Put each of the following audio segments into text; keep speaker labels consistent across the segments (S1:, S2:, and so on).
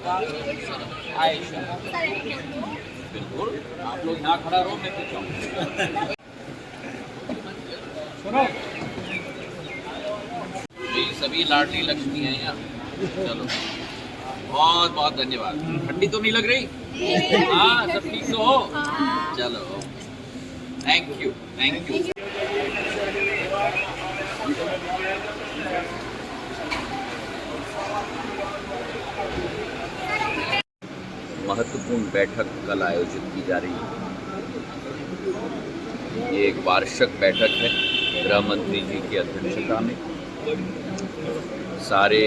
S1: आयशा, बिल्कुल आप लोग यहाँ खड़ा रहो, मैं पूछा जी। सभी लाडली लक्ष्मी हैं यहाँ। चलो बहुत बहुत धन्यवाद। ठंडी तो नहीं लग रही? हाँ, सब ठीक तो हो? चलो थैंक यू, थैंक यू। महत्वपूर्ण बैठक कल आयोजित की जा रही है। ये एक वार्षिक बैठक है गृह मंत्री जी की अध्यक्षता में। सारे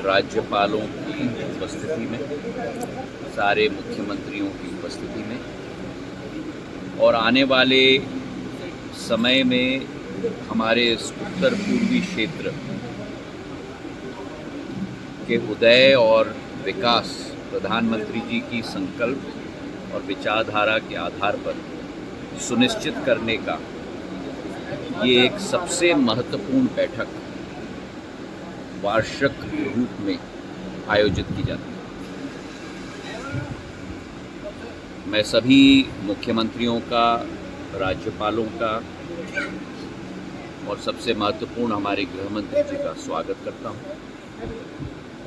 S1: राज्यपालों की उपस्थिति में, सारे मुख्यमंत्रियों की उपस्थिति में, और आने वाले समय में हमारे इस उत्तर पूर्वी क्षेत्र के उदय और विकास प्रधानमंत्री जी की संकल्प और विचारधारा के आधार पर सुनिश्चित करने का ये एक सबसे महत्वपूर्ण बैठक वार्षिक रूप में आयोजित की जाती है। मैं सभी मुख्यमंत्रियों का, राज्यपालों का और सबसे महत्वपूर्ण हमारे गृह मंत्री जी का स्वागत करता हूँ।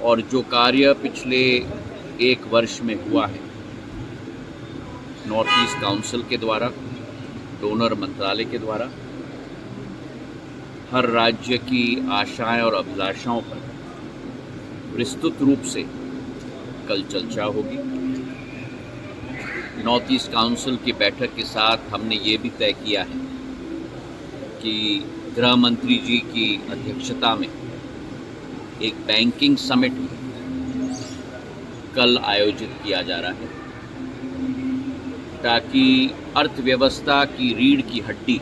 S1: और जो कार्य पिछले एक वर्ष में हुआ है नॉर्थ ईस्ट काउंसिल के द्वारा, डोनर मंत्रालय के द्वारा, हर राज्य की आशाएं और अभिलाषाओं पर विस्तृत रूप से कल चर्चा होगी। नॉर्थ ईस्ट काउंसिल की बैठक के साथ हमने ये भी तय किया है कि गृह मंत्री जी की अध्यक्षता में एक बैंकिंग समिट कल आयोजित किया जा रहा है, ताकि अर्थव्यवस्था की रीढ़ की हड्डी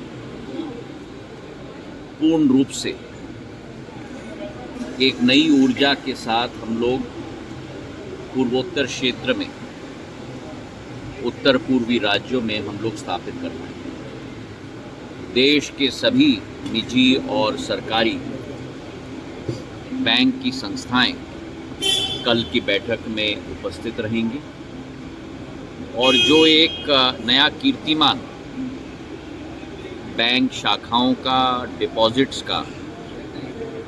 S1: पूर्ण रूप से एक नई ऊर्जा के साथ हम लोग पूर्वोत्तर क्षेत्र में, उत्तर पूर्वी राज्यों में हम लोग स्थापित कर पाएंगे। देश के सभी निजी और सरकारी बैंक की संस्थाएं कल की बैठक में उपस्थित रहेंगी और जो एक नया कीर्तिमान बैंक शाखाओं का, डिपॉजिट्स का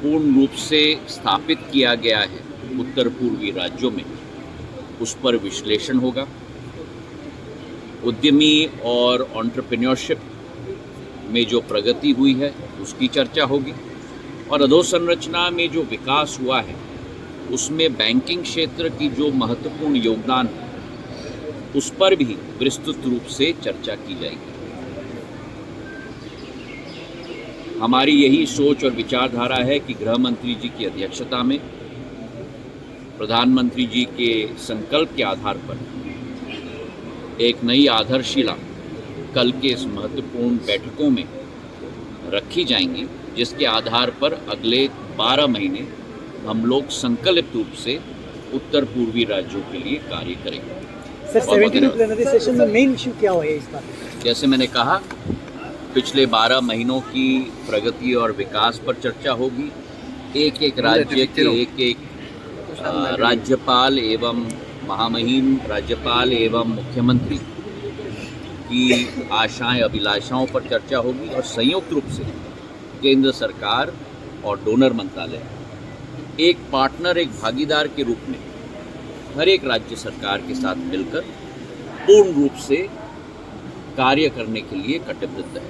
S1: पूर्ण रूप से स्थापित किया गया है उत्तर पूर्वी राज्यों में, उस पर विश्लेषण होगा। उद्यमी और एंटरप्रेन्योरशिप में जो प्रगति हुई है उसकी चर्चा होगी, और अधोसंरचना में जो विकास हुआ है उसमें बैंकिंग क्षेत्र की जो महत्वपूर्ण योगदान है उस पर भी विस्तृत रूप से चर्चा की जाएगी। हमारी यही सोच और विचारधारा है कि गृह मंत्री जी की अध्यक्षता में प्रधानमंत्री जी के संकल्प के आधार पर एक नई आधारशिला कल के इस महत्वपूर्ण बैठकों में रखी जाएंगी, जिसके आधार पर अगले 12 महीने हम लोग संकल्पित रूप से उत्तर पूर्वी राज्यों के लिए कार्य करेंगे।
S2: सर, 17वीं प्लेनरी सेशन में मेन इशू क्या है इस बार? जैसे
S1: मैंने कहा, पिछले 12 महीनों की प्रगति और विकास पर चर्चा होगी। एक एक राज्य के एक राज्यपाल एवं महामहिम राज्यपाल एवं मुख्यमंत्री की आशाएं, अभिलाषाओं पर चर्चा होगी, और संयुक्त रूप से केंद्र सरकार और डोनर मंत्रालय एक पार्टनर, एक भागीदार के रूप में हर एक राज्य सरकार के साथ मिलकर पूर्ण रूप से कार्य करने के लिए कटिबद्ध है।